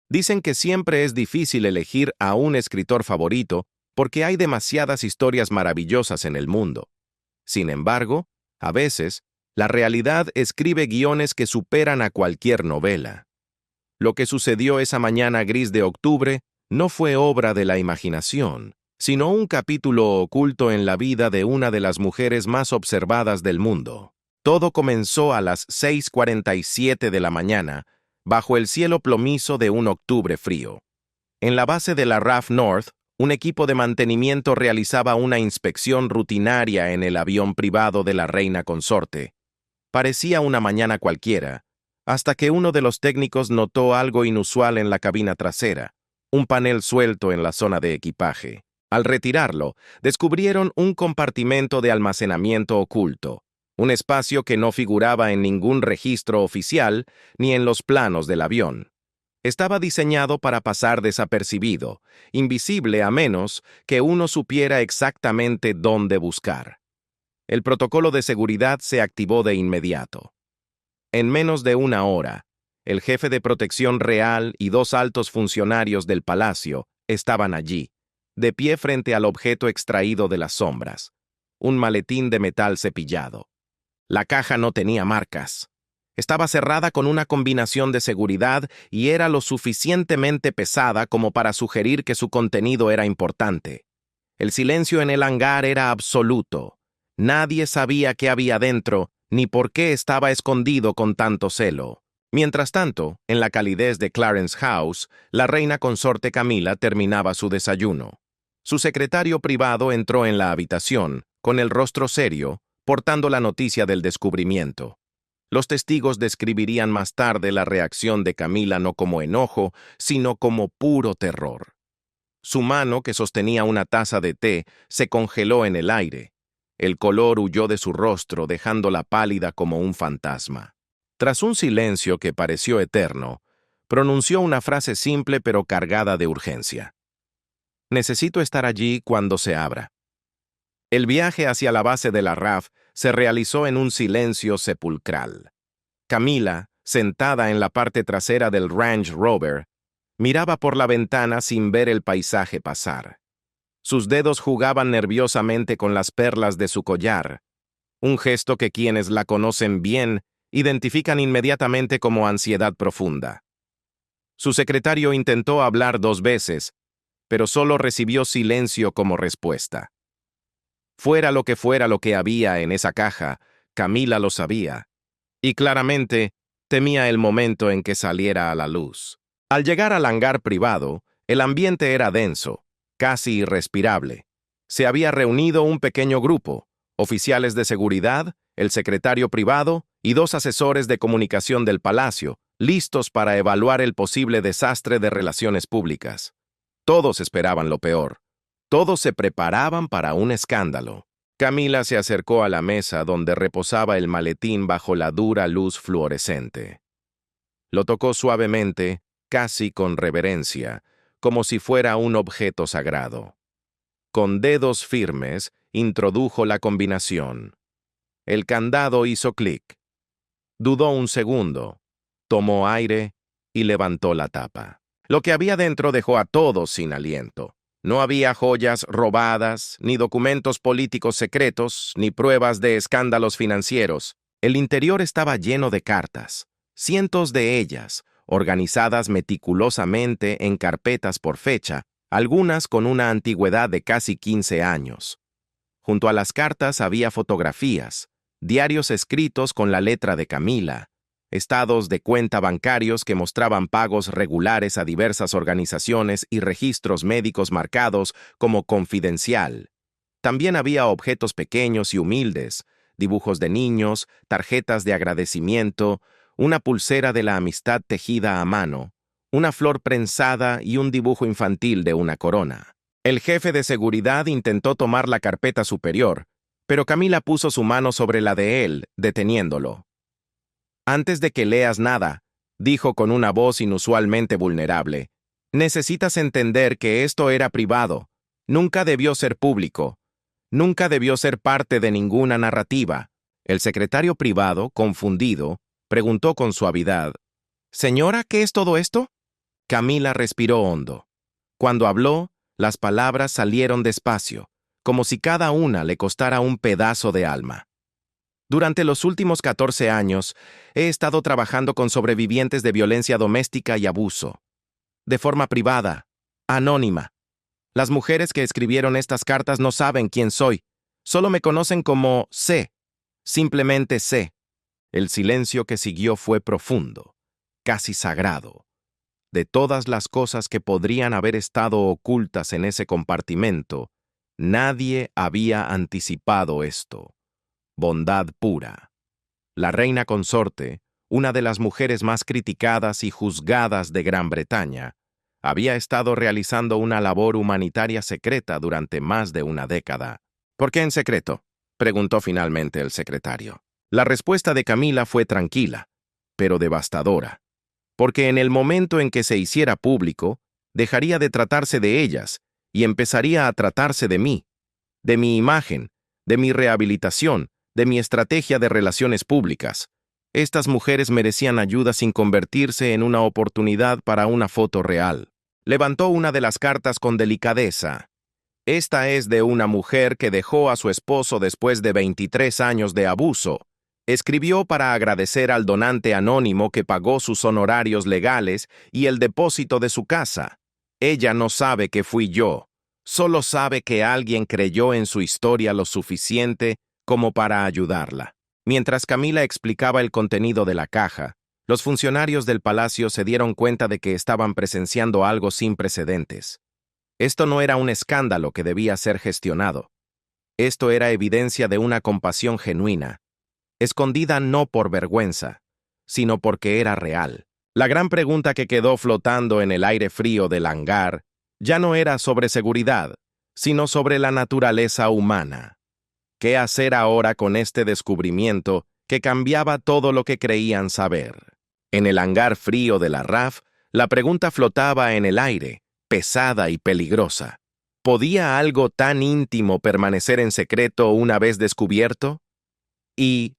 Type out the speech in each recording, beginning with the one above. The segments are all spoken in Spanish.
Dicen que siempre es difícil elegir a un escritor favorito porque hay demasiadas historias maravillosas en el mundo. Sin embargo, a veces, la realidad escribe guiones que superan a cualquier novela. Lo que sucedió esa mañana gris de octubre no fue obra de la imaginación, sino un capítulo oculto en la vida de una de las mujeres más observadas del mundo. Todo comenzó a las 6:47 de la mañana, bajo el cielo plomizo de un octubre frío. En la base de la RAF North, un equipo de mantenimiento realizaba una inspección rutinaria en el avión privado de la reina consorte. Parecía una mañana cualquiera, hasta que uno de los técnicos notó algo inusual en la cabina trasera, un panel suelto en la zona de equipaje. Al retirarlo, descubrieron un compartimento de almacenamiento oculto, un espacio que no figuraba en ningún registro oficial ni en los planos del avión. Estaba diseñado para pasar desapercibido, invisible a menos que uno supiera exactamente dónde buscar. El protocolo de seguridad se activó de inmediato. En menos de una hora, el jefe de protección real y dos altos funcionarios del palacio estaban allí, de pie frente al objeto extraído de las sombras, un maletín de metal cepillado. La caja no tenía marcas. Estaba cerrada con una combinación de seguridad y era lo suficientemente pesada como para sugerir que su contenido era importante. El silencio en el hangar era absoluto. Nadie sabía qué había dentro ni por qué estaba escondido con tanto celo. Mientras tanto, en la calidez de Clarence House, la reina consorte Camila terminaba su desayuno. Su secretario privado entró en la habitación, con el rostro serio, portando la noticia del descubrimiento. Los testigos describirían más tarde la reacción de Camila no como enojo, sino como puro terror. Su mano, que sostenía una taza de té, se congeló en el aire. El color huyó de su rostro, dejándola pálida como un fantasma. Tras un silencio que pareció eterno, pronunció una frase simple pero cargada de urgencia. Necesito estar allí cuando se abra. El viaje hacia la base de la RAF se realizó en un silencio sepulcral. Camila, sentada en la parte trasera del Range Rover, miraba por la ventana sin ver el paisaje pasar. Sus dedos jugaban nerviosamente con las perlas de su collar, un gesto que quienes la conocen bien identifican inmediatamente como ansiedad profunda. Su secretario intentó hablar 2 veces, pero solo recibió silencio como respuesta. Fuera lo que había en esa caja, Camila lo sabía, y claramente temía el momento en que saliera a la luz. Al llegar al hangar privado, el ambiente era denso, casi irrespirable. Se había reunido un pequeño grupo, oficiales de seguridad, el secretario privado y 2 asesores de comunicación del palacio, listos para evaluar el posible desastre de relaciones públicas. Todos esperaban lo peor. Todos se preparaban para un escándalo. Camila se acercó a la mesa donde reposaba el maletín bajo la dura luz fluorescente. Lo tocó suavemente, casi con reverencia, como si fuera un objeto sagrado. Con dedos firmes, introdujo la combinación. El candado hizo clic. Dudó un segundo, tomó aire y levantó la tapa. Lo que había dentro dejó a todos sin aliento. No había joyas robadas, ni documentos políticos secretos, ni pruebas de escándalos financieros. El interior estaba lleno de cartas, cientos de ellas, organizadas meticulosamente en carpetas por fecha, algunas con una antigüedad de casi 15 años. Junto a las cartas había fotografías, diarios escritos con la letra de Camila, estados de cuenta bancarios que mostraban pagos regulares a diversas organizaciones y registros médicos marcados como confidencial. También había objetos pequeños y humildes, dibujos de niños, tarjetas de agradecimiento, una pulsera de la amistad tejida a mano, una flor prensada y un dibujo infantil de una corona. El jefe de seguridad intentó tomar la carpeta superior, pero Camila puso su mano sobre la de él, deteniéndolo. Antes de que leas nada, dijo con una voz inusualmente vulnerable, necesitas entender que esto era privado, nunca debió ser público, nunca debió ser parte de ninguna narrativa. El secretario privado, confundido, preguntó con suavidad, «Señora, ¿qué es todo esto?» Camila respiró hondo. Cuando habló, las palabras salieron despacio, como si cada una le costara un pedazo de alma. Durante los últimos 14 años, he estado trabajando con sobrevivientes de violencia doméstica y abuso. De forma privada, anónima. Las mujeres que escribieron estas cartas no saben quién soy. Solo me conocen como C. Simplemente C. El silencio que siguió fue profundo, casi sagrado. De todas las cosas que podrían haber estado ocultas en ese compartimento, nadie había anticipado esto. Bondad pura. La reina consorte, una de las mujeres más criticadas y juzgadas de Gran Bretaña, había estado realizando una labor humanitaria secreta durante más de una década. ¿Por qué en secreto?, preguntó finalmente el secretario. La respuesta de Camila fue tranquila, pero devastadora, porque en el momento en que se hiciera público, dejaría de tratarse de ellas y empezaría a tratarse de mí, de mi imagen, de mi rehabilitación, de mi estrategia de relaciones públicas. Estas mujeres merecían ayuda sin convertirse en una oportunidad para una foto real. Levantó una de las cartas con delicadeza. Esta es de una mujer que dejó a su esposo después de 23 años de abuso. Escribió para agradecer al donante anónimo que pagó sus honorarios legales y el depósito de su casa. Ella no sabe que fui yo. Solo sabe que alguien creyó en su historia lo suficiente como para ayudarla. Mientras Camila explicaba el contenido de la caja, los funcionarios del palacio se dieron cuenta de que estaban presenciando algo sin precedentes. Esto no era un escándalo que debía ser gestionado. Esto era evidencia de una compasión genuina, escondida no por vergüenza, sino porque era real. La gran pregunta que quedó flotando en el aire frío del hangar ya no era sobre seguridad, sino sobre la naturaleza humana. ¿Qué hacer ahora con este descubrimiento que cambiaba todo lo que creían saber? En el hangar frío de la RAF, la pregunta flotaba en el aire, pesada y peligrosa. ¿Podía algo tan íntimo permanecer en secreto una vez descubierto? Y,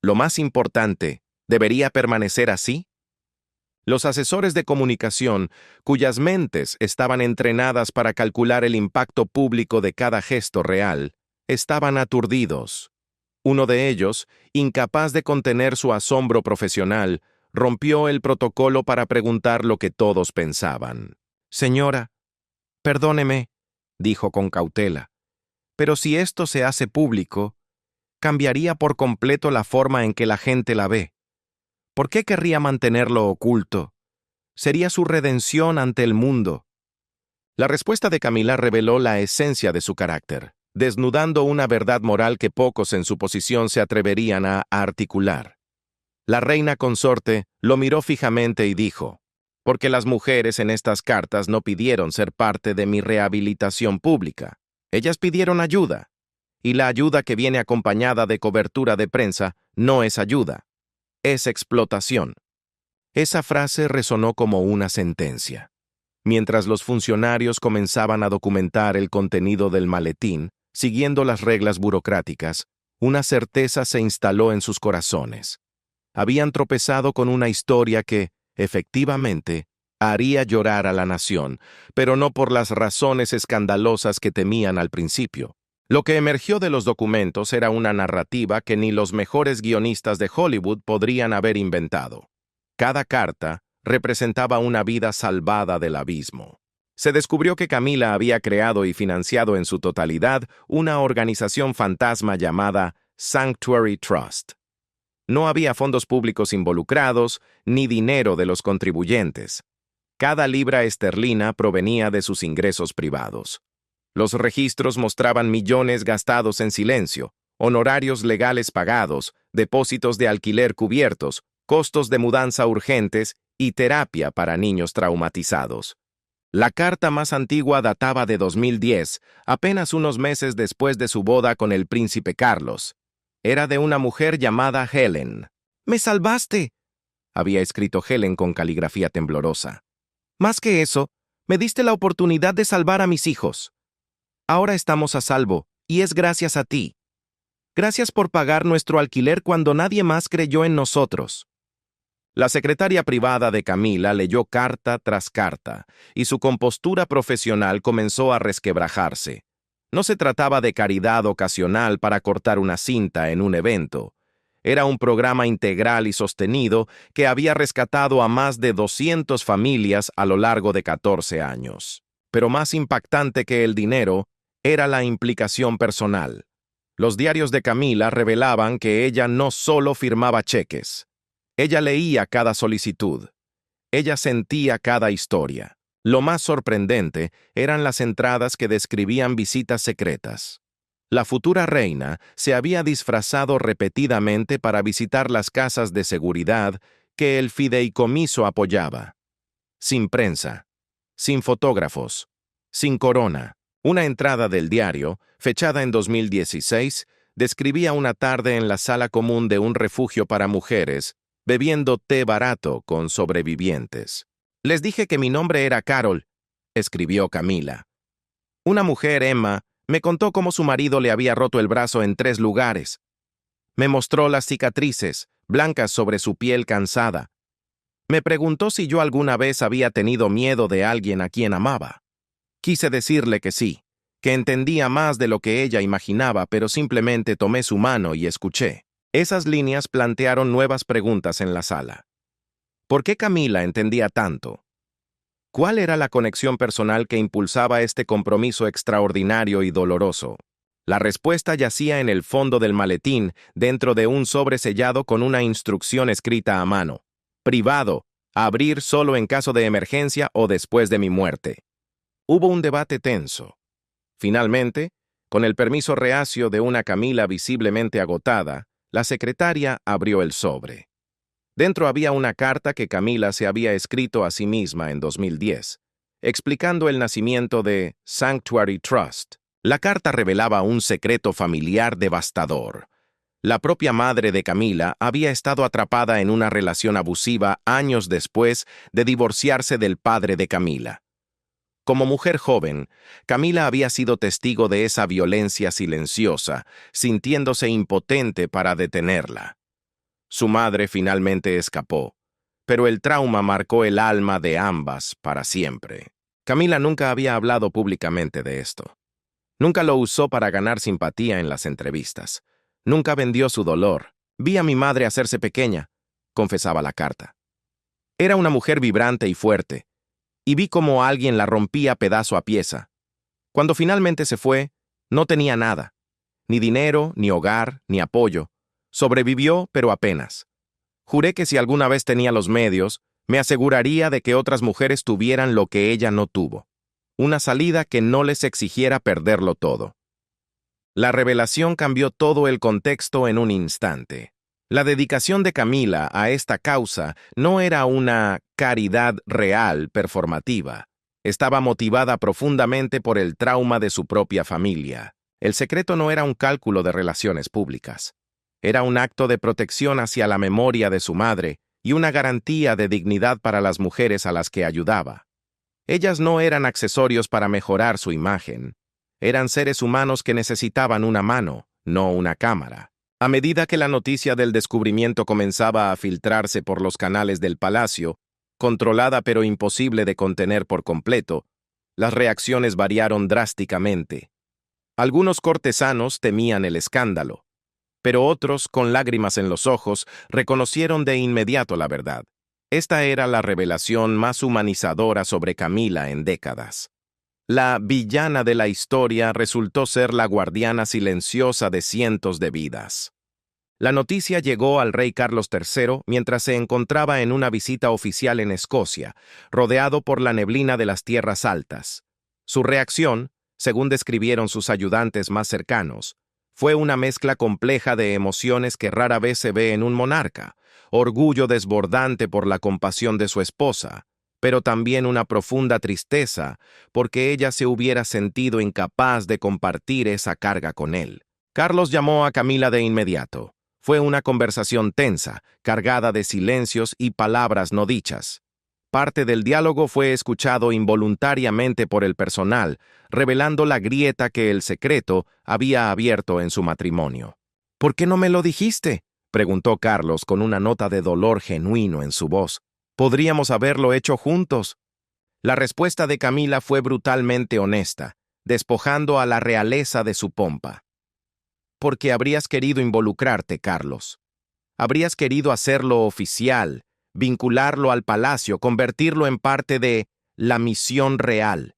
lo más importante, ¿debería permanecer así? Los asesores de comunicación, cuyas mentes estaban entrenadas para calcular el impacto público de cada gesto real, estaban aturdidos. Uno de ellos, incapaz de contener su asombro profesional, rompió el protocolo para preguntar lo que todos pensaban. «Señora, perdóneme», dijo con cautela, «pero si esto se hace público, cambiaría por completo la forma en que la gente la ve. ¿Por qué querría mantenerlo oculto? Sería su redención ante el mundo». La respuesta de Camila reveló la esencia de su carácter, desnudando una verdad moral que pocos en su posición se atreverían a articular. La reina consorte lo miró fijamente y dijo: «Porque las mujeres en estas cartas no pidieron ser parte de mi rehabilitación pública. Ellas pidieron ayuda. Y la ayuda que viene acompañada de cobertura de prensa no es ayuda, es explotación». Esa frase resonó como una sentencia. Mientras los funcionarios comenzaban a documentar el contenido del maletín, siguiendo las reglas burocráticas, una certeza se instaló en sus corazones. Habían tropezado con una historia que, efectivamente, haría llorar a la nación, pero no por las razones escandalosas que temían al principio. Lo que emergió de los documentos era una narrativa que ni los mejores guionistas de Hollywood podrían haber inventado. Cada carta representaba una vida salvada del abismo. Se descubrió que Camila había creado y financiado en su totalidad una organización fantasma llamada Sanctuary Trust. No había fondos públicos involucrados, ni dinero de los contribuyentes. Cada libra esterlina provenía de sus ingresos privados. Los registros mostraban millones gastados en silencio, honorarios legales pagados, depósitos de alquiler cubiertos, costos de mudanza urgentes y terapia para niños traumatizados. La carta más antigua databa de 2010, apenas unos meses después de su boda con el príncipe Carlos. Era de una mujer llamada Helen. «¡Me salvaste!», había escrito Helen con caligrafía temblorosa. «Más que eso, me diste la oportunidad de salvar a mis hijos. Ahora estamos a salvo, y es gracias a ti. Gracias por pagar nuestro alquiler cuando nadie más creyó en nosotros». La secretaria privada de Camila leyó carta tras carta, y su compostura profesional comenzó a resquebrajarse. No se trataba de caridad ocasional para cortar una cinta en un evento. Era un programa integral y sostenido que había rescatado a más de 200 familias a lo largo de 14 años. Pero más impactante que el dinero era la implicación personal. Los diarios de Camila revelaban que ella no solo firmaba cheques. Ella leía cada solicitud. Ella sentía cada historia. Lo más sorprendente eran las entradas que describían visitas secretas. La futura reina se había disfrazado repetidamente para visitar las casas de seguridad que el fideicomiso apoyaba. Sin prensa, sin fotógrafos, sin corona. Una entrada del diario, fechada en 2016, describía una tarde en la sala común de un refugio para mujeres, bebiendo té barato con sobrevivientes. «Les dije que mi nombre era Carol», escribió Camila. «Una mujer, Emma, me contó cómo su marido le había roto el brazo en 3 lugares. Me mostró las cicatrices, blancas sobre su piel cansada. Me preguntó si yo alguna vez había tenido miedo de alguien a quien amaba. Quise decirle que sí, que entendía más de lo que ella imaginaba, pero simplemente tomé su mano y escuché». Esas líneas plantearon nuevas preguntas en la sala. ¿Por qué Camila entendía tanto? ¿Cuál era la conexión personal que impulsaba este compromiso extraordinario y doloroso? La respuesta yacía en el fondo del maletín, dentro de un sobre sellado con una instrucción escrita a mano. Privado, abrir solo en caso de emergencia o después de mi muerte. Hubo un debate tenso. Finalmente, con el permiso reacio de una Camila visiblemente agotada, la secretaria abrió el sobre. Dentro había una carta que Camila se había escrito a sí misma en 2010, explicando el nacimiento de Sanctuary Trust. La carta revelaba un secreto familiar devastador. La propia madre de Camila había estado atrapada en una relación abusiva años después de divorciarse del padre de Camila. Como mujer joven, Camila había sido testigo de esa violencia silenciosa, sintiéndose impotente para detenerla. Su madre finalmente escapó, pero el trauma marcó el alma de ambas para siempre. Camila nunca había hablado públicamente de esto. Nunca lo usó para ganar simpatía en las entrevistas. Nunca vendió su dolor. «Vi a mi madre hacerse pequeña», confesaba la carta. «Era una mujer vibrante y fuerte, y vi cómo alguien la rompía pedazo a pieza. Cuando finalmente se fue, no tenía nada. Ni dinero, ni hogar, ni apoyo. Sobrevivió, pero apenas. Juré que si alguna vez tenía los medios, me aseguraría de que otras mujeres tuvieran lo que ella no tuvo. Una salida que no les exigiera perderlo todo». La revelación cambió todo el contexto en un instante. La dedicación de Camila a esta causa no era una caridad real performativa. Estaba motivada profundamente por el trauma de su propia familia. El secreto no era un cálculo de relaciones públicas. Era un acto de protección hacia la memoria de su madre y una garantía de dignidad para las mujeres a las que ayudaba. Ellas no eran accesorios para mejorar su imagen. Eran seres humanos que necesitaban una mano, no una cámara. A medida que la noticia del descubrimiento comenzaba a filtrarse por los canales del palacio, controlada pero imposible de contener por completo, las reacciones variaron drásticamente. Algunos cortesanos temían el escándalo, pero otros, con lágrimas en los ojos, reconocieron de inmediato la verdad. Esta era la revelación más humanizadora sobre Camila en décadas. La villana de la historia resultó ser la guardiana silenciosa de cientos de vidas. La noticia llegó al rey Carlos III mientras se encontraba en una visita oficial en Escocia, rodeado por la neblina de las tierras altas. Su reacción, según describieron sus ayudantes más cercanos, fue una mezcla compleja de emociones que rara vez se ve en un monarca: orgullo desbordante por la compasión de su esposa, pero también una profunda tristeza porque ella se hubiera sentido incapaz de compartir esa carga con él. Carlos llamó a Camila de inmediato. Fue una conversación tensa, cargada de silencios y palabras no dichas. Parte del diálogo fue escuchado involuntariamente por el personal, revelando la grieta que el secreto había abierto en su matrimonio. «¿Por qué no me lo dijiste?», preguntó Carlos con una nota de dolor genuino en su voz. ¿Podríamos haberlo hecho juntos? La respuesta de Camila fue brutalmente honesta, despojando a la realeza de su pompa. Porque habrías querido involucrarte, Carlos. Habrías querido hacerlo oficial, vincularlo al palacio, convertirlo en parte de la misión real.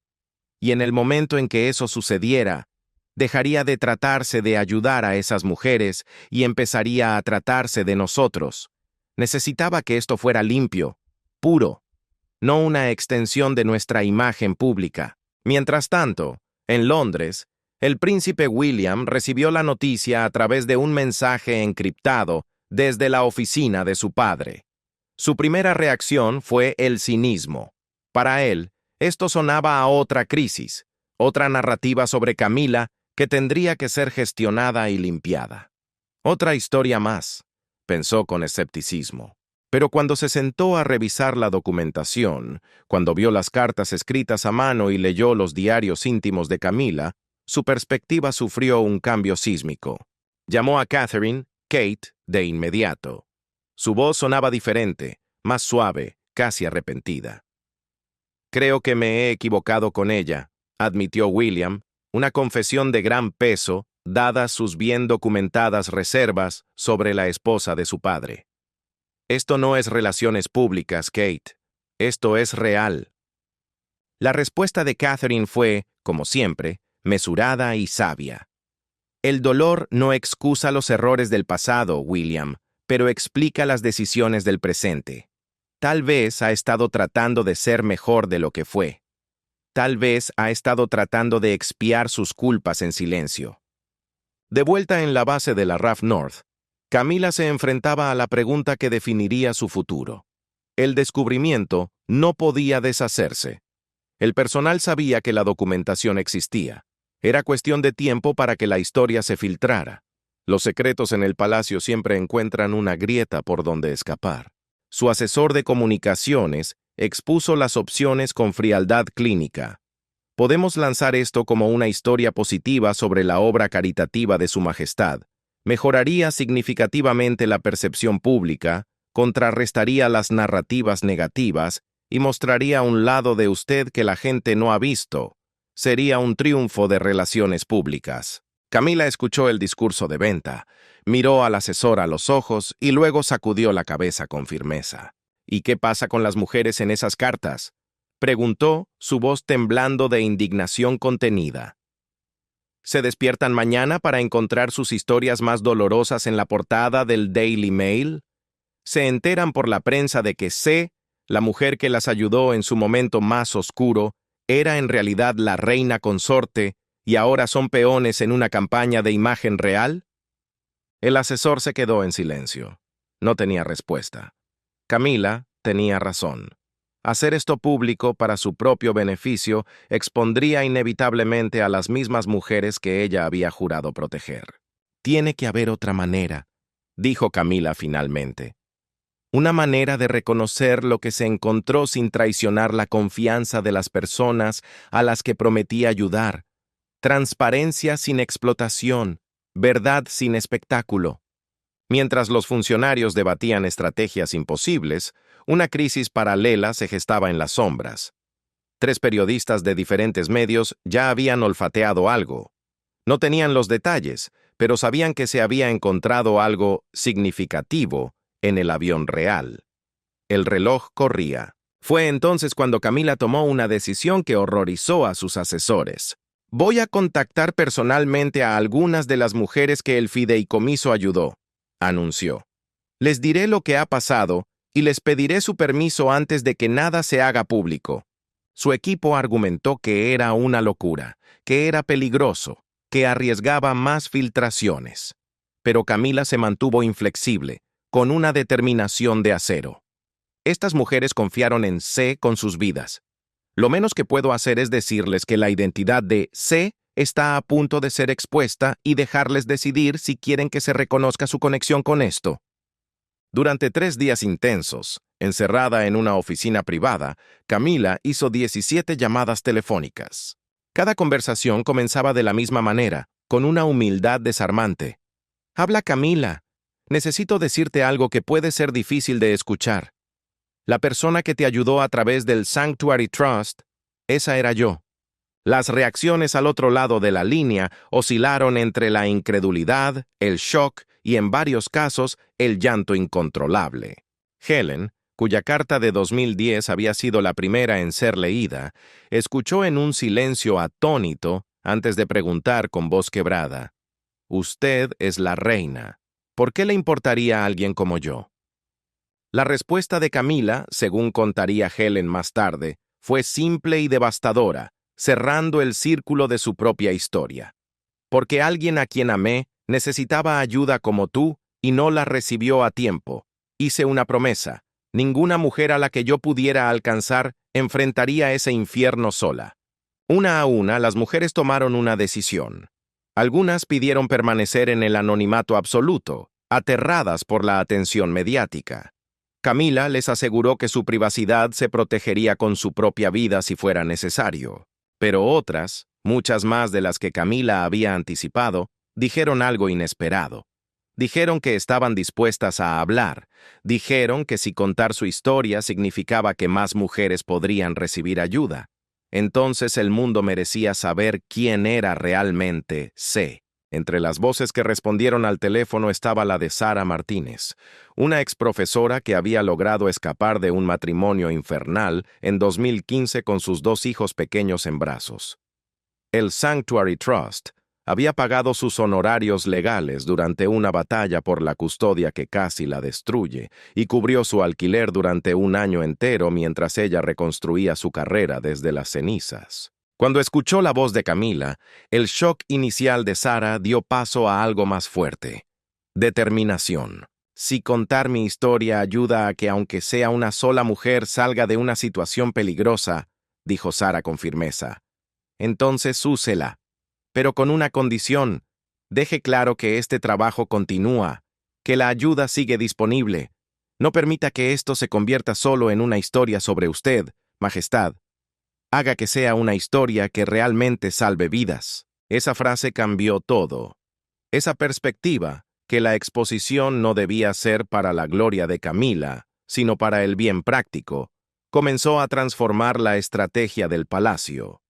Y en el momento en que eso sucediera, dejaría de tratarse de ayudar a esas mujeres y empezaría a tratarse de nosotros. Necesitaba que esto fuera limpio, puro, no una extensión de nuestra imagen pública. Mientras tanto, en Londres, el príncipe William recibió la noticia a través de un mensaje encriptado desde la oficina de su padre. Su primera reacción fue el cinismo. Para él, esto sonaba a otra crisis, otra narrativa sobre Camila que tendría que ser gestionada y limpiada. Otra historia más, pensó con escepticismo. Pero cuando se sentó a revisar la documentación, cuando vio las cartas escritas a mano y leyó los diarios íntimos de Camila, su perspectiva sufrió un cambio sísmico. Llamó a Catherine, Kate, de inmediato. Su voz sonaba diferente, más suave, casi arrepentida. Creo que me he equivocado con ella, admitió William, una confesión de gran peso, dadas sus bien documentadas reservas sobre la esposa de su padre. Esto no es relaciones públicas, Kate. Esto es real. La respuesta de Catherine fue, como siempre, mesurada y sabia. El dolor no excusa los errores del pasado, William, pero explica las decisiones del presente. Tal vez ha estado tratando de ser mejor de lo que fue. Tal vez ha estado tratando de expiar sus culpas en silencio. De vuelta en la base de la RAF North, Camila se enfrentaba a la pregunta que definiría su futuro. El descubrimiento no podía deshacerse. El personal sabía que la documentación existía. Era cuestión de tiempo para que la historia se filtrara. Los secretos en el palacio siempre encuentran una grieta por donde escapar. Su asesor de comunicaciones expuso las opciones con frialdad clínica. Podemos lanzar esto como una historia positiva sobre la obra caritativa de Su Majestad. Mejoraría significativamente la percepción pública, contrarrestaría las narrativas negativas y mostraría un lado de usted que la gente no ha visto. Sería un triunfo de relaciones públicas. Camila escuchó el discurso de venta, miró al asesor a los ojos y luego sacudió la cabeza con firmeza. ¿Y qué pasa con las mujeres en esas cartas?, preguntó, su voz temblando de indignación contenida. ¿Se despiertan mañana para encontrar sus historias más dolorosas en la portada del Daily Mail? ¿Se enteran por la prensa de que C, la mujer que las ayudó en su momento más oscuro, era en realidad la reina consorte y ahora son peones en una campaña de imagen real? El asesor se quedó en silencio. No tenía respuesta. Camila tenía razón. Hacer esto público para su propio beneficio expondría inevitablemente a las mismas mujeres que ella había jurado proteger. Tiene que haber otra manera, dijo Camila finalmente. Una manera de reconocer lo que se encontró sin traicionar la confianza de las personas a las que prometía ayudar. Transparencia sin explotación, verdad sin espectáculo. Mientras los funcionarios debatían estrategias imposibles, una crisis paralela se gestaba en las sombras. 3 periodistas de diferentes medios ya habían olfateado algo. No tenían los detalles, pero sabían que se había encontrado algo significativo en el avión real. El reloj corría. Fue entonces cuando Camila tomó una decisión que horrorizó a sus asesores. Voy a contactar personalmente a algunas de las mujeres que el fideicomiso ayudó, anunció. Les diré lo que ha pasado y les pediré su permiso antes de que nada se haga público. Su equipo argumentó que era una locura, que era peligroso, que arriesgaba más filtraciones. Pero Camila se mantuvo inflexible, con una determinación de acero. Estas mujeres confiaron en C con sus vidas. Lo menos que puedo hacer es decirles que la identidad de C está a punto de ser expuesta y dejarles decidir si quieren que se reconozca su conexión con esto. Durante 3 días intensos, encerrada en una oficina privada, Camila hizo 17 llamadas telefónicas. Cada conversación comenzaba de la misma manera, con una humildad desarmante. «Habla Camila. necesito decirte algo que puede ser difícil de escuchar. La persona que te ayudó a través del Sanctuary Trust, esa era yo. Las reacciones al otro lado de la línea oscilaron entre la incredulidad, el shock y, en varios casos, el llanto incontrolable. Helen, cuya carta de 2010 había sido la primera en ser leída, escuchó en un silencio atónito antes de preguntar con voz quebrada: «Usted es la reina. ¿Por qué le importaría a alguien como yo?». La respuesta de Camila, según contaría Helen más tarde, fue simple y devastadora, cerrando el círculo de su propia historia. Porque alguien a quien amé necesitaba ayuda como tú y no la recibió a tiempo. Hice una promesa: ninguna mujer a la que yo pudiera alcanzar enfrentaría ese infierno sola. Una a una, las mujeres tomaron una decisión. Algunas pidieron permanecer en el anonimato absoluto, aterradas por la atención mediática. Camila les aseguró que su privacidad se protegería con su propia vida si fuera necesario. Pero otras, muchas más de las que Camila había anticipado, dijeron algo inesperado. Dijeron que estaban dispuestas a hablar. Dijeron que si contar su historia significaba que más mujeres podrían recibir ayuda. Entonces el mundo merecía saber quién era realmente C. Entre las voces que respondieron al teléfono estaba la de Sara Martínez, una exprofesora que había logrado escapar de un matrimonio infernal en 2015 con sus 2 hijos pequeños en brazos. El Sanctuary Trust había pagado sus honorarios legales durante una batalla por la custodia que casi la destruye y cubrió su alquiler durante un año entero mientras ella reconstruía su carrera desde las cenizas. Cuando escuchó la voz de Camila, el shock inicial de Sara dio paso a algo más fuerte: determinación. Si contar mi historia ayuda a que aunque sea una sola mujer salga de una situación peligrosa, dijo Sara con firmeza, entonces úsela. Pero con una condición: deje claro que este trabajo continúa, que la ayuda sigue disponible. No permita que esto se convierta solo en una historia sobre usted, Majestad. Haga que sea una historia que realmente salve vidas. Esa frase cambió todo. Esa perspectiva, que la exposición no debía ser para la gloria de Camila, sino para el bien práctico, comenzó a transformar la estrategia del palacio.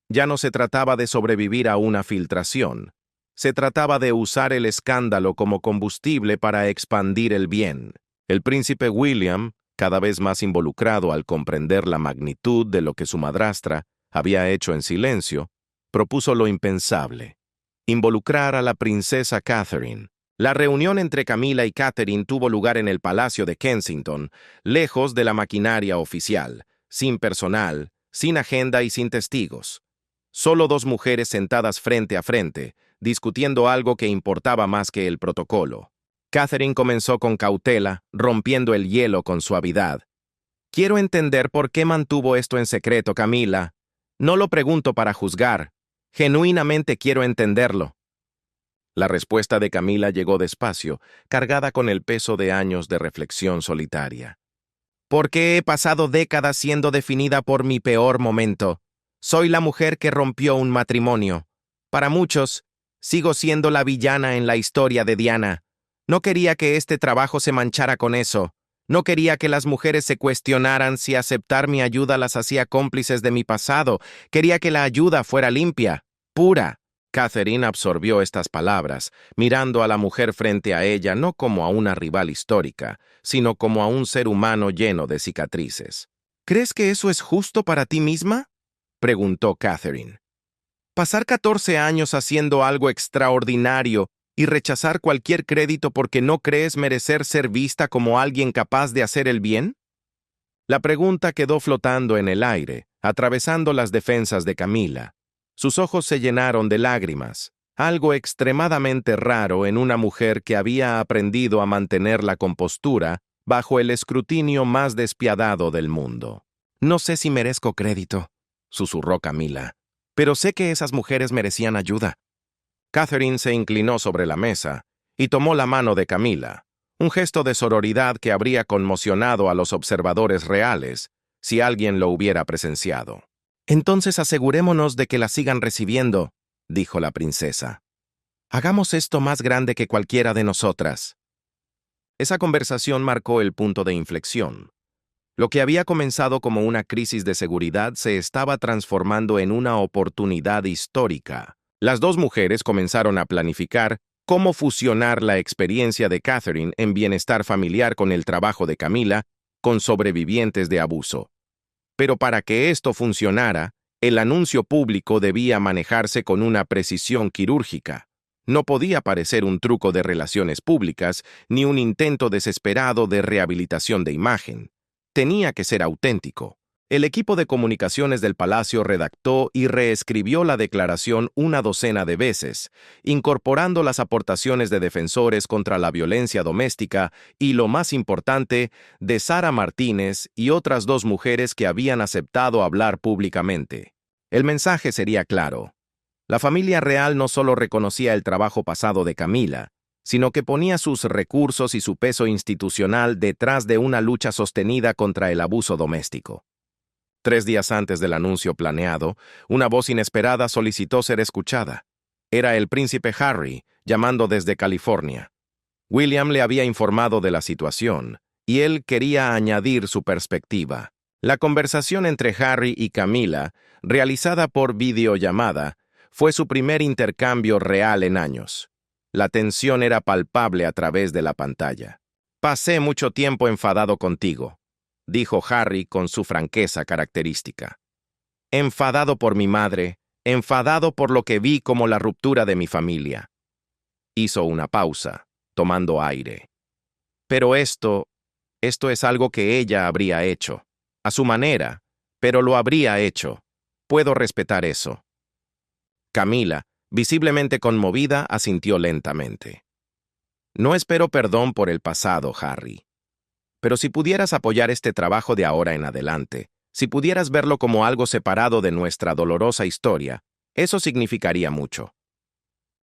Ya no se trataba de sobrevivir a una filtración. Se trataba de usar el escándalo como combustible para expandir el bien. El príncipe William, cada vez más involucrado al comprender la magnitud de lo que su madrastra había hecho en silencio, propuso lo impensable: involucrar a la princesa Catherine. La reunión entre Camila y Catherine tuvo lugar en el Palacio de Kensington, lejos de la maquinaria oficial, sin personal, sin agenda y sin testigos. Solo 2 mujeres sentadas frente a frente, discutiendo algo que importaba más que el protocolo. Catherine comenzó con cautela, rompiendo el hielo con suavidad. «Quiero entender por qué mantuvo esto en secreto, Camila. No lo pregunto para juzgar. Genuinamente quiero entenderlo». La respuesta de Camila llegó despacio, cargada con el peso de años de reflexión solitaria. «Porque he pasado décadas siendo definida por mi peor momento. Soy la mujer que rompió un matrimonio. Para muchos, sigo siendo la villana en la historia de Diana. No quería que este trabajo se manchara con eso. No quería que las mujeres se cuestionaran si aceptar mi ayuda las hacía cómplices de mi pasado. Quería que la ayuda fuera limpia, pura». Catherine absorbió estas palabras, mirando a la mujer frente a ella no como a una rival histórica, sino como a un ser humano lleno de cicatrices. «¿Crees que eso es justo para ti misma?», preguntó Catherine. «Pasar 14 años haciendo algo extraordinario y rechazar cualquier crédito porque no crees merecer ser vista como alguien capaz de hacer el bien». La pregunta quedó flotando en el aire, atravesando las defensas de Camila. Sus ojos se llenaron de lágrimas, algo extremadamente raro en una mujer que había aprendido a mantener la compostura bajo el escrutinio más despiadado del mundo. «No sé si merezco crédito», susurró Camila, «pero sé que esas mujeres merecían ayuda». Catherine se inclinó sobre la mesa y tomó la mano de Camila, un gesto de sororidad que habría conmocionado a los observadores reales si alguien lo hubiera presenciado. «Entonces asegurémonos de que la sigan recibiendo», dijo la princesa. «Hagamos esto más grande que cualquiera de nosotras». Esa conversación marcó el punto de inflexión. Lo que había comenzado como una crisis de seguridad se estaba transformando en una oportunidad histórica. Las dos mujeres comenzaron a planificar cómo fusionar la experiencia de Catherine en bienestar familiar con el trabajo de Camila con sobrevivientes de abuso. Pero para que esto funcionara, el anuncio público debía manejarse con una precisión quirúrgica. No podía parecer un truco de relaciones públicas ni un intento desesperado de rehabilitación de imagen. Tenía que ser auténtico. El equipo de comunicaciones del Palacio redactó y reescribió la declaración una docena de veces, incorporando las aportaciones de defensores contra la violencia doméstica y, lo más importante, de Sara Martínez y otras dos mujeres que habían aceptado hablar públicamente. El mensaje sería claro. La familia real no solo reconocía el trabajo pasado de Camila, sino que ponía sus recursos y su peso institucional detrás de una lucha sostenida contra el abuso doméstico. 3 días antes del anuncio planeado, una voz inesperada solicitó ser escuchada. Era el príncipe Harry, llamando desde California. William le había informado de la situación, y él quería añadir su perspectiva. La conversación entre Harry y Camila, realizada por videollamada, fue su primer intercambio real en años. La tensión era palpable a través de la pantalla. «Pasé mucho tiempo enfadado contigo», dijo Harry con su franqueza característica. «Enfadado por mi madre, enfadado por lo que vi como la ruptura de mi familia». Hizo una pausa, tomando aire. «Pero esto es algo que ella habría hecho. A su manera, pero lo habría hecho. Puedo respetar eso». Camila, visiblemente conmovida, asintió lentamente. «No espero perdón por el pasado, Harry. Pero si pudieras apoyar este trabajo de ahora en adelante, si pudieras verlo como algo separado de nuestra dolorosa historia, eso significaría mucho».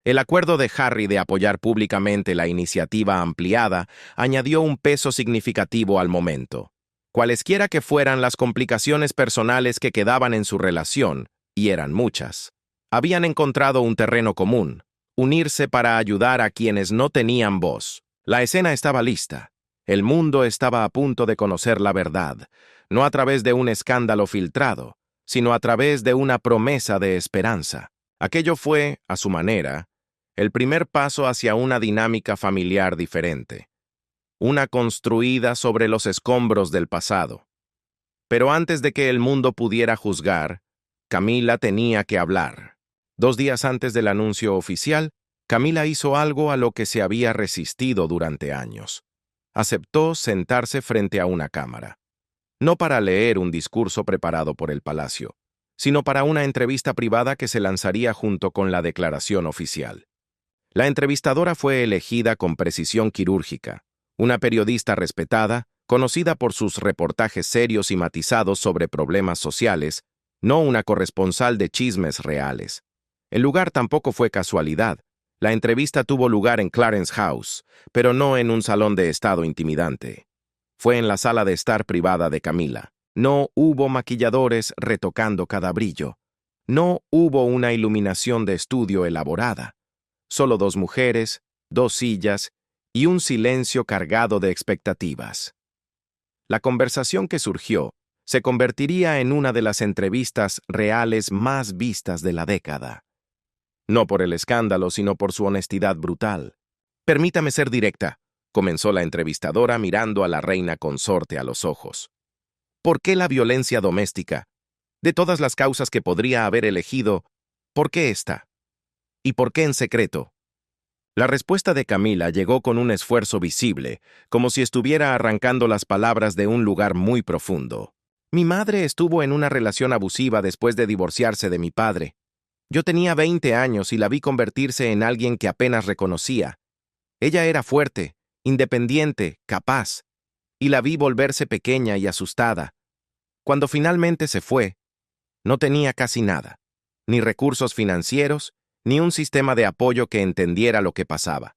El acuerdo de Harry de apoyar públicamente la iniciativa ampliada añadió un peso significativo al momento. Cualesquiera que fueran las complicaciones personales que quedaban en su relación, y eran muchas, habían encontrado un terreno común: unirse para ayudar a quienes no tenían voz. La escena estaba lista. El mundo estaba a punto de conocer la verdad, no a través de un escándalo filtrado, sino a través de una promesa de esperanza. Aquello fue, a su manera, el primer paso hacia una dinámica familiar diferente, una construida sobre los escombros del pasado. Pero antes de que el mundo pudiera juzgar, Camila tenía que hablar. 2 días antes del anuncio oficial, Camila hizo algo a lo que se había resistido durante años. Aceptó sentarse frente a una cámara. No para leer un discurso preparado por el Palacio, sino para una entrevista privada que se lanzaría junto con la declaración oficial. La entrevistadora fue elegida con precisión quirúrgica, una periodista respetada, conocida por sus reportajes serios y matizados sobre problemas sociales, no una corresponsal de chismes reales. El lugar tampoco fue casualidad. La entrevista tuvo lugar en Clarence House, pero no en un salón de estado intimidante. Fue en la sala de estar privada de Camila. No hubo maquilladores retocando cada brillo. No hubo una iluminación de estudio elaborada. Solo 2 mujeres, 2 sillas y un silencio cargado de expectativas. La conversación que surgió se convertiría en una de las entrevistas reales más vistas de la década. No por el escándalo, sino por su honestidad brutal. «Permítame ser directa», comenzó la entrevistadora mirando a la reina consorte a los ojos. «¿Por qué la violencia doméstica? De todas las causas que podría haber elegido, ¿por qué esta? ¿Y por qué en secreto?». La respuesta de Camila llegó con un esfuerzo visible, como si estuviera arrancando las palabras de un lugar muy profundo. «Mi madre estuvo en una relación abusiva después de divorciarse de mi padre. Yo tenía 20 años y la vi convertirse en alguien que apenas reconocía. Ella era fuerte, independiente, capaz, y la vi volverse pequeña y asustada. Cuando finalmente se fue, no tenía casi nada, ni recursos financieros, ni un sistema de apoyo que entendiera lo que pasaba.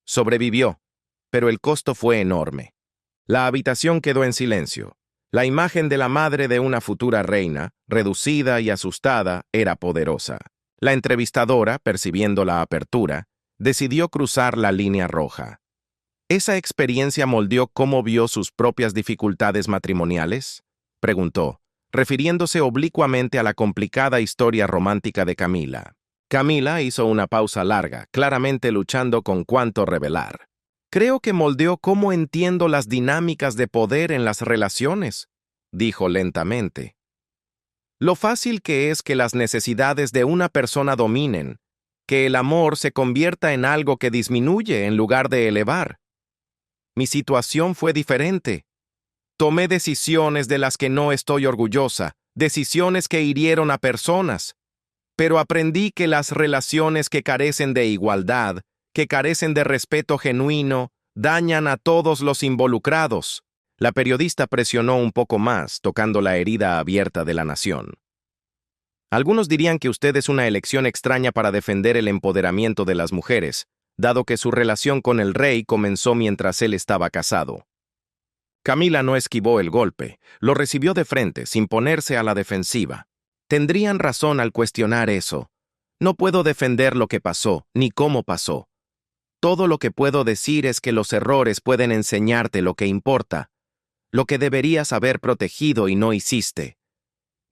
Sobrevivió, pero el costo fue enorme». La habitación quedó en silencio. La imagen de la madre de una futura reina, reducida y asustada, era poderosa. La entrevistadora, percibiendo la apertura, decidió cruzar la línea roja. ¿Esa experiencia moldeó cómo vio sus propias dificultades matrimoniales? Preguntó, refiriéndose oblicuamente a la complicada historia romántica de Camila. Camila hizo una pausa larga, claramente luchando con cuánto revelar. Creo que moldeó cómo entiendo las dinámicas de poder en las relaciones, dijo lentamente. Lo fácil que es que las necesidades de una persona dominen, que el amor se convierta en algo que disminuye en lugar de elevar. Mi situación fue diferente. Tomé decisiones de las que no estoy orgullosa, decisiones que hirieron a personas, pero aprendí que las relaciones que carecen de igualdad, que carecen de respeto genuino, dañan a todos los involucrados. La periodista presionó un poco más, tocando la herida abierta de la nación. Algunos dirían que usted es una elección extraña para defender el empoderamiento de las mujeres, dado que su relación con el rey comenzó mientras él estaba casado. Camila no esquivó el golpe, lo recibió de frente, sin ponerse a la defensiva. Tendrían razón al cuestionar eso. No puedo defender lo que pasó, ni cómo pasó. Todo lo que puedo decir es que los errores pueden enseñarte lo que importa, lo que deberías haber protegido y no hiciste.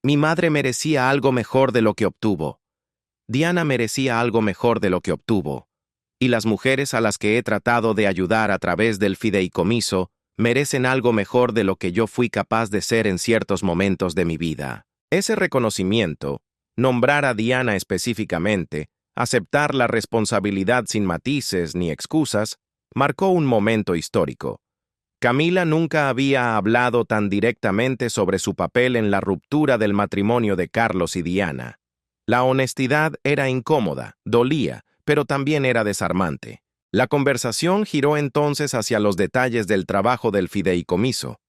Mi madre merecía algo mejor de lo que obtuvo. Diana merecía algo mejor de lo que obtuvo. Y las mujeres a las que he tratado de ayudar a través del fideicomiso merecen algo mejor de lo que yo fui capaz de ser en ciertos momentos de mi vida. Ese reconocimiento, nombrar a Diana específicamente, aceptar la responsabilidad sin matices ni excusas, marcó un momento histórico. Camila nunca había hablado tan directamente sobre su papel en la ruptura del matrimonio de Carlos y Diana. La honestidad era incómoda, dolía, pero también era desarmante. La conversación giró entonces hacia los detalles del trabajo del fideicomiso.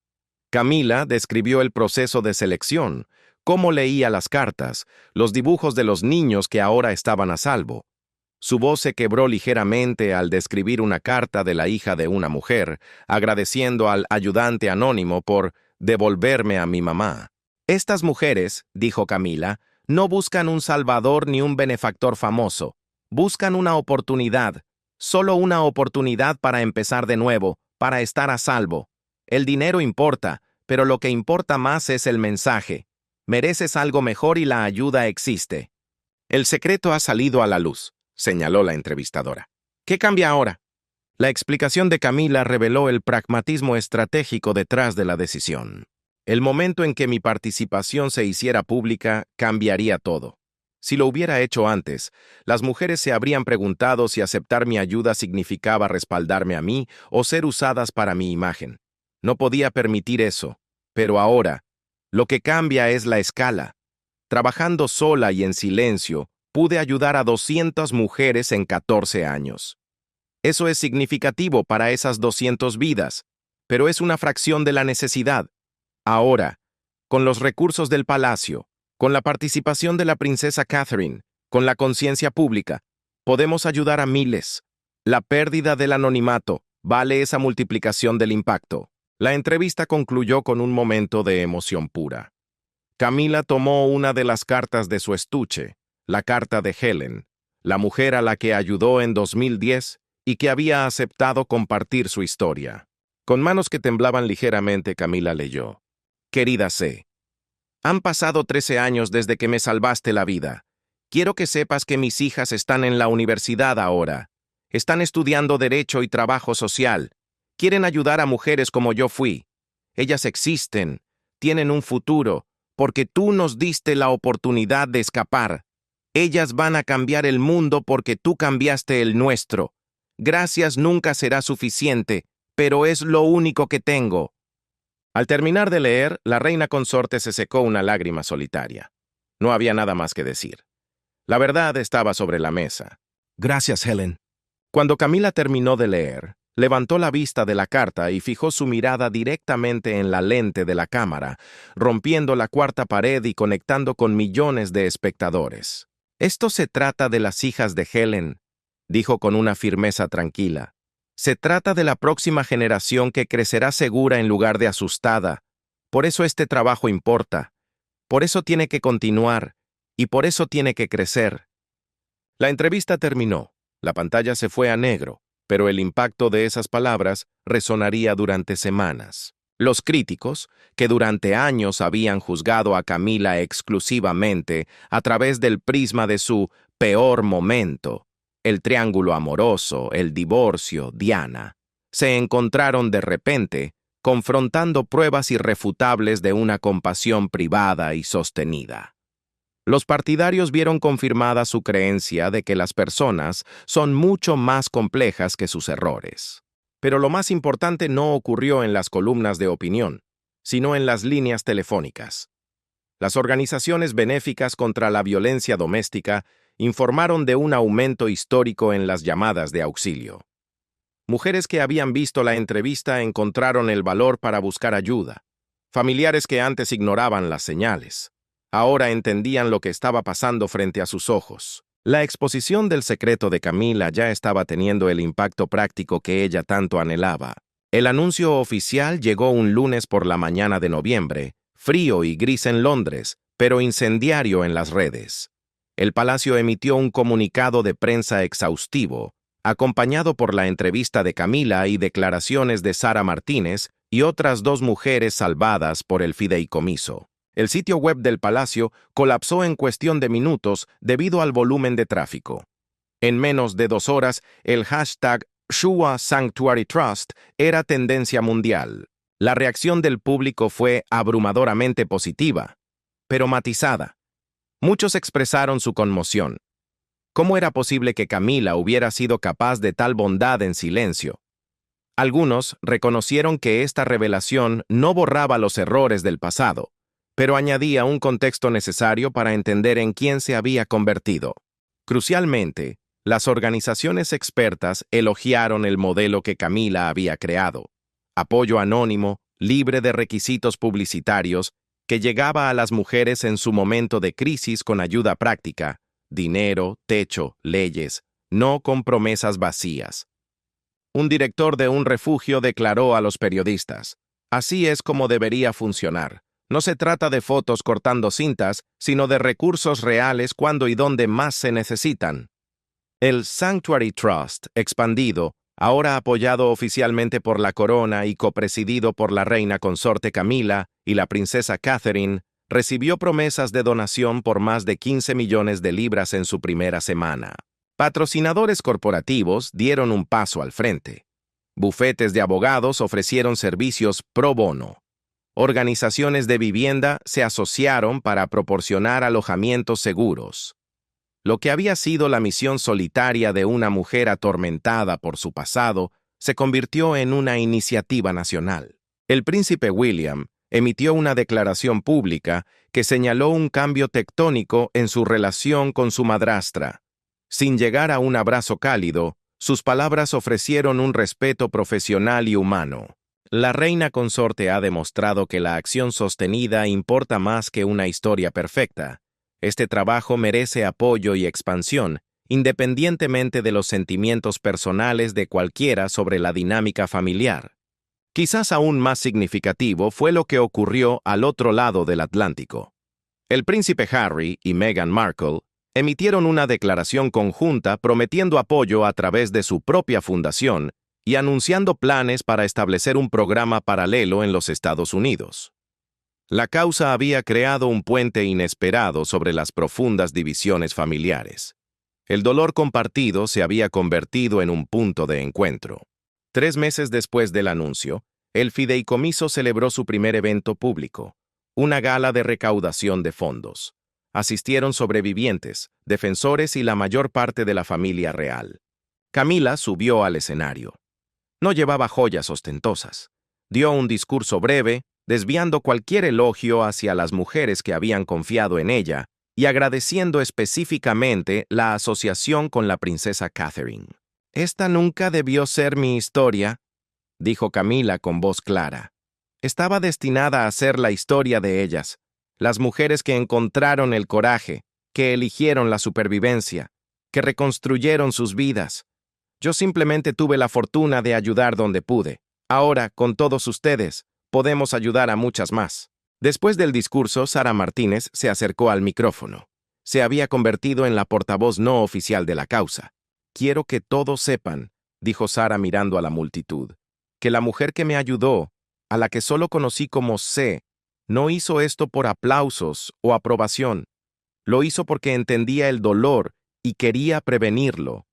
Camila describió el proceso de selección, cómo leía las cartas, los dibujos de los niños que ahora estaban a salvo. Su voz se quebró ligeramente al describir una carta de la hija de una mujer, agradeciendo al ayudante anónimo por devolverme a mi mamá. Estas mujeres, dijo Camila, no buscan un salvador ni un benefactor famoso. Buscan una oportunidad, solo una oportunidad para empezar de nuevo, para estar a salvo. El dinero importa, pero lo que importa más es el mensaje. Mereces algo mejor y la ayuda existe. El secreto ha salido a la luz, señaló la entrevistadora. ¿Qué cambia ahora? La explicación de Camila reveló el pragmatismo estratégico detrás de la decisión. El momento en que mi participación se hiciera pública cambiaría todo. Si lo hubiera hecho antes, las mujeres se habrían preguntado si aceptar mi ayuda significaba respaldarme a mí o ser usadas para mi imagen. No podía permitir eso, pero ahora, lo que cambia es la escala. Trabajando sola y en silencio, pude ayudar a 200 mujeres en 14 años. Eso es significativo para esas 200 vidas, pero es una fracción de la necesidad. Ahora, con los recursos del palacio, con la participación de la princesa Catherine, con la conciencia pública, podemos ayudar a miles. La pérdida del anonimato vale esa multiplicación del impacto. La entrevista concluyó con un momento de emoción pura. Camila tomó una de las cartas de su estuche, la carta de Helen, la mujer a la que ayudó en 2010 y que había aceptado compartir su historia. Con manos que temblaban ligeramente, Camila leyó. Querida C. Han pasado 13 años desde que me salvaste la vida. Quiero que sepas que mis hijas están en la universidad ahora. Están estudiando Derecho y Trabajo Social. Quieren ayudar a mujeres como yo fui. Ellas existen, tienen un futuro, porque tú nos diste la oportunidad de escapar. Ellas van a cambiar el mundo porque tú cambiaste el nuestro. Gracias nunca será suficiente, pero es lo único que tengo. Al terminar de leer, la reina consorte se secó una lágrima solitaria. No había nada más que decir. La verdad estaba sobre la mesa. Gracias, Helen. Cuando Camila terminó de leer, levantó la vista de la carta y fijó su mirada directamente en la lente de la cámara, rompiendo la cuarta pared y conectando con millones de espectadores. Esto se trata de las hijas de Helen, dijo con una firmeza tranquila. Se trata de la próxima generación que crecerá segura en lugar de asustada. Por eso este trabajo importa. Por eso tiene que continuar. Y por eso tiene que crecer. La entrevista terminó. La pantalla se fue a negro. pero el impacto de esas palabras resonaría durante semanas. Los críticos, que durante años habían juzgado a Camila exclusivamente a través del prisma de su peor momento, el triángulo amoroso, el divorcio, Diana, se encontraron de repente confrontando pruebas irrefutables de una compasión privada y sostenida. Los partidarios vieron confirmada su creencia de que las personas son mucho más complejas que sus errores. Pero lo más importante no ocurrió en las columnas de opinión, sino en las líneas telefónicas. Las organizaciones benéficas contra la violencia doméstica informaron de un aumento histórico en las llamadas de auxilio. Mujeres que habían visto la entrevista encontraron el valor para buscar ayuda. Familiares que antes ignoraban las señales, ahora entendían lo que estaba pasando frente a sus ojos. La exposición del secreto de Camila ya estaba teniendo el impacto práctico que ella tanto anhelaba. El anuncio oficial llegó un lunes por la mañana de noviembre, frío y gris en Londres, pero incendiario en las redes. El Palacio emitió un comunicado de prensa exhaustivo, acompañado por la entrevista de Camila y declaraciones de Sara Martínez y otras 2 mujeres salvadas por el fideicomiso. El sitio web del Palacio colapsó en cuestión de minutos debido al volumen de tráfico. En menos de 2 horas, el hashtag Shua Sanctuary Trust era tendencia mundial. La reacción del público fue abrumadoramente positiva, pero matizada. Muchos expresaron su conmoción. ¿Cómo era posible que Camila hubiera sido capaz de tal bondad en silencio? Algunos reconocieron que esta revelación no borraba los errores del pasado, pero añadía un contexto necesario para entender en quién se había convertido. Crucialmente, las organizaciones expertas elogiaron el modelo que Camila había creado: apoyo anónimo, libre de requisitos publicitarios, que llegaba a las mujeres en su momento de crisis con ayuda práctica, dinero, techo, leyes, no con promesas vacías. Un director de un refugio declaró a los periodistas: así es como debería funcionar. No se trata de fotos cortando cintas, sino de recursos reales cuando y donde más se necesitan. El Sanctuary Trust, expandido, ahora apoyado oficialmente por la corona y copresidido por la reina consorte Camila y la princesa Catherine, recibió promesas de donación por más de 15 millones de libras en su primera semana. Patrocinadores corporativos dieron un paso al frente. Bufetes de abogados ofrecieron servicios pro bono. Organizaciones de vivienda se asociaron para proporcionar alojamientos seguros. Lo que había sido la misión solitaria de una mujer atormentada por su pasado se convirtió en una iniciativa nacional. El príncipe William emitió una declaración pública que señaló un cambio tectónico en su relación con su madrastra. Sin llegar a un abrazo cálido, sus palabras ofrecieron un respeto profesional y humano. La reina consorte ha demostrado que la acción sostenida importa más que una historia perfecta. Este trabajo merece apoyo y expansión, independientemente de los sentimientos personales de cualquiera sobre la dinámica familiar. Quizás aún más significativo fue lo que ocurrió al otro lado del Atlántico. El príncipe Harry y Meghan Markle emitieron una declaración conjunta prometiendo apoyo a través de su propia fundación y anunciando planes para establecer un programa paralelo en los Estados Unidos. La causa había creado un puente inesperado sobre las profundas divisiones familiares. El dolor compartido se había convertido en un punto de encuentro. 3 meses después del anuncio, el fideicomiso celebró su primer evento público, una gala de recaudación de fondos. Asistieron sobrevivientes, defensores y la mayor parte de la familia real. Camila subió al escenario. No llevaba joyas ostentosas. Dio un discurso breve, desviando cualquier elogio hacia las mujeres que habían confiado en ella y agradeciendo específicamente la asociación con la princesa Catherine. «Esta nunca debió ser mi historia», dijo Camila con voz clara. «Estaba destinada a ser la historia de ellas, las mujeres que encontraron el coraje, que eligieron la supervivencia, que reconstruyeron sus vidas. Yo simplemente tuve la fortuna de ayudar donde pude. Ahora, con todos ustedes, podemos ayudar a muchas más». Después del discurso, Sara Martínez se acercó al micrófono. Se había convertido en la portavoz no oficial de la causa. «Quiero que todos sepan», dijo Sara mirando a la multitud, que la mujer que me ayudó, a la que solo conocí como C, no hizo esto por aplausos o aprobación. Lo hizo porque entendía el dolor y quería prevenirlo.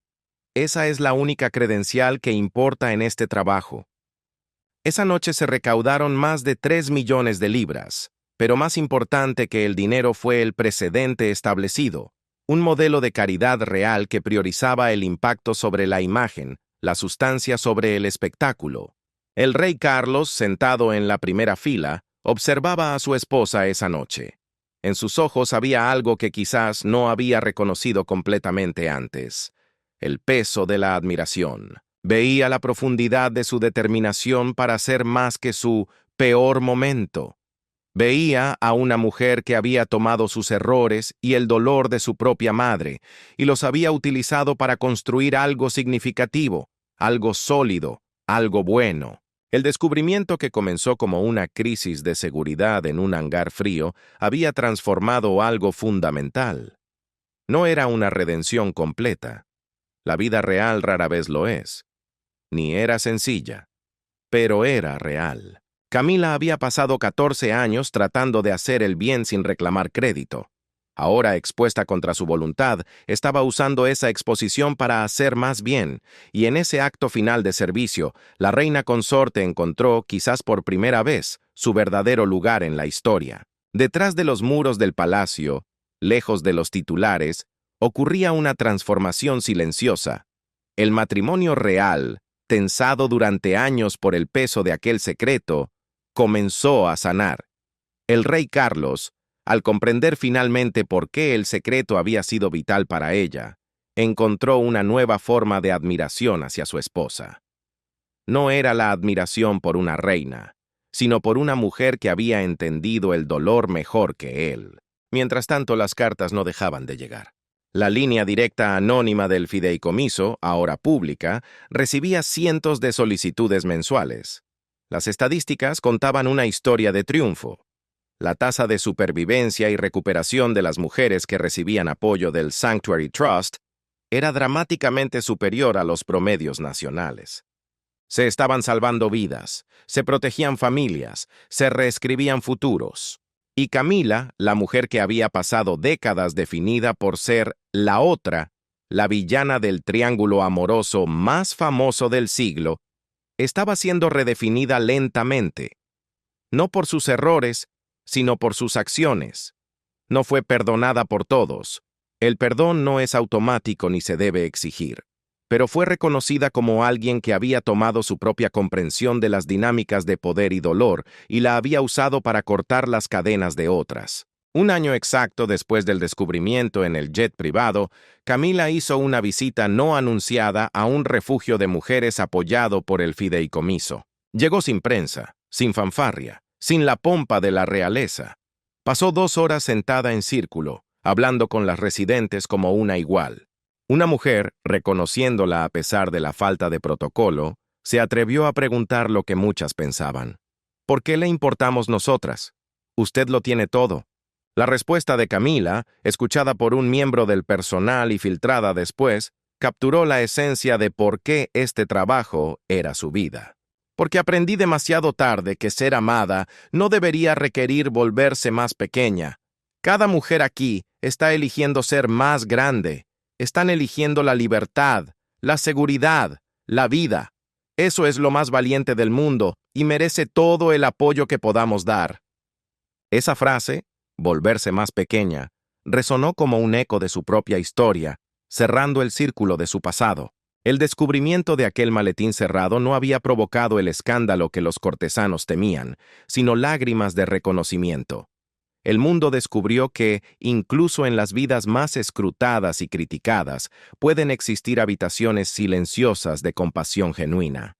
Esa es la única credencial que importa en este trabajo. Esa noche se recaudaron más de 3 millones de libras, pero más importante que el dinero fue el precedente establecido, un modelo de caridad real que priorizaba el impacto sobre la imagen, la sustancia sobre el espectáculo. El rey Carlos, sentado en la primera fila, observaba a su esposa esa noche. En sus ojos había algo que quizás no había reconocido completamente antes: el peso de la admiración. Veía la profundidad de su determinación para ser más que su peor momento. Veía a una mujer que había tomado sus errores y el dolor de su propia madre y los había utilizado para construir algo significativo, algo sólido, algo bueno. El descubrimiento, que comenzó como una crisis de seguridad en un hangar frío, había transformado algo fundamental. No era una redención completa. La vida real rara vez lo es. Ni era sencilla, pero era real. Camila había pasado 14 años tratando de hacer el bien sin reclamar crédito. Ahora, expuesta contra su voluntad, estaba usando esa exposición para hacer más bien, y en ese acto final de servicio, la reina consorte encontró, quizás por primera vez, su verdadero lugar en la historia. Detrás de los muros del palacio, lejos de los titulares, ocurría una transformación silenciosa. El matrimonio real, tensado durante años por el peso de aquel secreto, comenzó a sanar. El rey Carlos, al comprender finalmente por qué el secreto había sido vital para ella, encontró una nueva forma de admiración hacia su esposa. No era la admiración por una reina, sino por una mujer que había entendido el dolor mejor que él. Mientras tanto, las cartas no dejaban de llegar. La línea directa anónima del fideicomiso, ahora pública, recibía cientos de solicitudes mensuales. Las estadísticas contaban una historia de triunfo. La tasa de supervivencia y recuperación de las mujeres que recibían apoyo del Sanctuary Trust era dramáticamente superior a los promedios nacionales. Se estaban salvando vidas, se protegían familias, se reescribían futuros. Y Camila, la mujer que había pasado décadas definida por ser la otra, la villana del triángulo amoroso más famoso del siglo, estaba siendo redefinida lentamente, no por sus errores, sino por sus acciones. No fue perdonada por todos. El perdón no es automático ni se debe exigir, pero fue reconocida como alguien que había tomado su propia comprensión de las dinámicas de poder y dolor y la había usado para cortar las cadenas de otras. Un año exacto después del descubrimiento en el jet privado, Camila hizo una visita no anunciada a un refugio de mujeres apoyado por el fideicomiso. Llegó sin prensa, sin fanfarria, sin la pompa de la realeza. Pasó 2 horas sentada en círculo, hablando con las residentes como una igual. Una mujer, reconociéndola a pesar de la falta de protocolo, se atrevió a preguntar lo que muchas pensaban. ¿Por qué le importamos nosotras? Usted lo tiene todo. La respuesta de Camila, escuchada por un miembro del personal y filtrada después, capturó la esencia de por qué este trabajo era su vida. Porque aprendí demasiado tarde que ser amada no debería requerir volverse más pequeña. Cada mujer aquí está eligiendo ser más grande. Están eligiendo la libertad, la seguridad, la vida. Eso es lo más valiente del mundo y merece todo el apoyo que podamos dar. Esa frase, volverse más pequeña, resonó como un eco de su propia historia, cerrando el círculo de su pasado. El descubrimiento de aquel maletín cerrado no había provocado el escándalo que los cortesanos temían, sino lágrimas de reconocimiento. El mundo descubrió que, incluso en las vidas más escrutadas y criticadas, pueden existir habitaciones silenciosas de compasión genuina.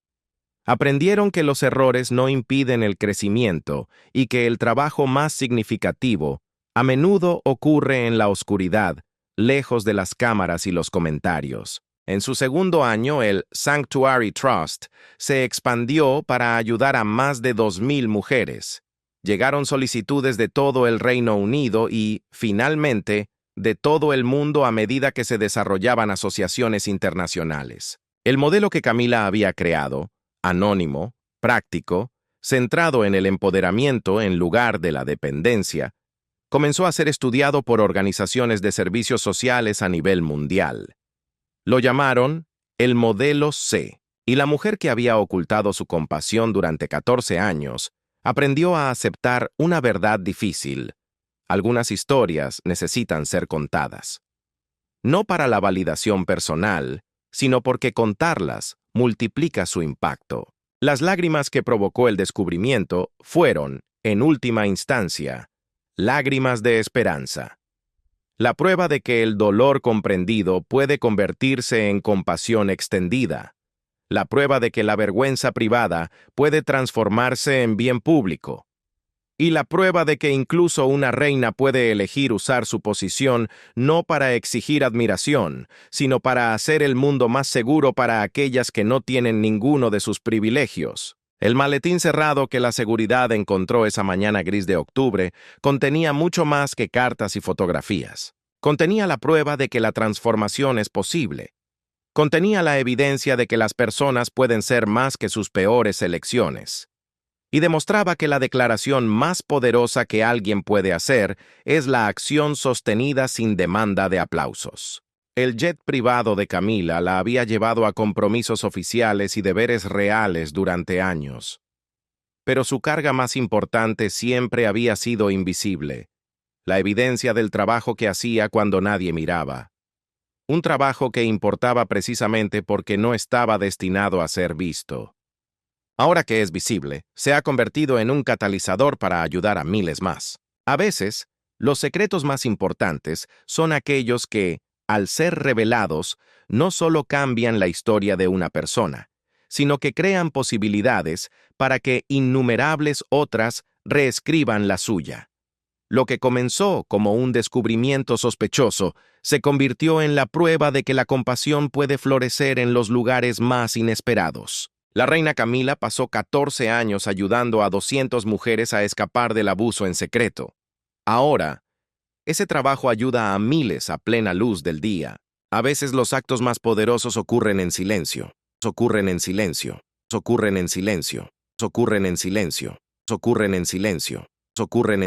Aprendieron que los errores no impiden el crecimiento y que el trabajo más significativo a menudo ocurre en la oscuridad, lejos de las cámaras y los comentarios. En su segundo año, el Sanctuary Trust se expandió para ayudar a más de 2,000 mujeres. Llegaron solicitudes de todo el Reino Unido y, finalmente, de todo el mundo a medida que se desarrollaban asociaciones internacionales. El modelo que Camila había creado, anónimo, práctico, centrado en el empoderamiento en lugar de la dependencia, comenzó a ser estudiado por organizaciones de servicios sociales a nivel mundial. Lo llamaron el modelo C, y la mujer que había ocultado su compasión durante 14 años aprendió a aceptar una verdad difícil. Algunas historias necesitan ser contadas. No para la validación personal, sino porque contarlas multiplica su impacto. Las lágrimas que provocó el descubrimiento fueron, en última instancia, lágrimas de esperanza. La prueba de que el dolor comprendido puede convertirse en compasión extendida. La prueba de que la vergüenza privada puede transformarse en bien público. Y la prueba de que incluso una reina puede elegir usar su posición no para exigir admiración, sino para hacer el mundo más seguro para aquellas que no tienen ninguno de sus privilegios. El maletín cerrado que la seguridad encontró esa mañana gris de octubre contenía mucho más que cartas y fotografías. Contenía la prueba de que la transformación es posible. Contenía la evidencia de que las personas pueden ser más que sus peores elecciones. Y demostraba que la declaración más poderosa que alguien puede hacer es la acción sostenida sin demanda de aplausos. El jet privado de Camila la había llevado a compromisos oficiales y deberes reales durante años. Pero su carga más importante siempre había sido invisible, la evidencia del trabajo que hacía cuando nadie miraba. Un trabajo que importaba precisamente porque no estaba destinado a ser visto. Ahora que es visible, se ha convertido en un catalizador para ayudar a miles más. A veces, los secretos más importantes son aquellos que, al ser revelados, no solo cambian la historia de una persona, sino que crean posibilidades para que innumerables otras reescriban la suya. Lo que comenzó como un descubrimiento sospechoso se convirtió en la prueba de que la compasión puede florecer en los lugares más inesperados. La reina Camila pasó 14 años ayudando a 200 mujeres a escapar del abuso en secreto. Ahora, ese trabajo ayuda a miles a plena luz del día. A veces los actos más poderosos ocurren en silencio. Ocurren en silencio. Ocurren en silencio. Ocurren en silencio. Ocurren en silencio. Ocurren en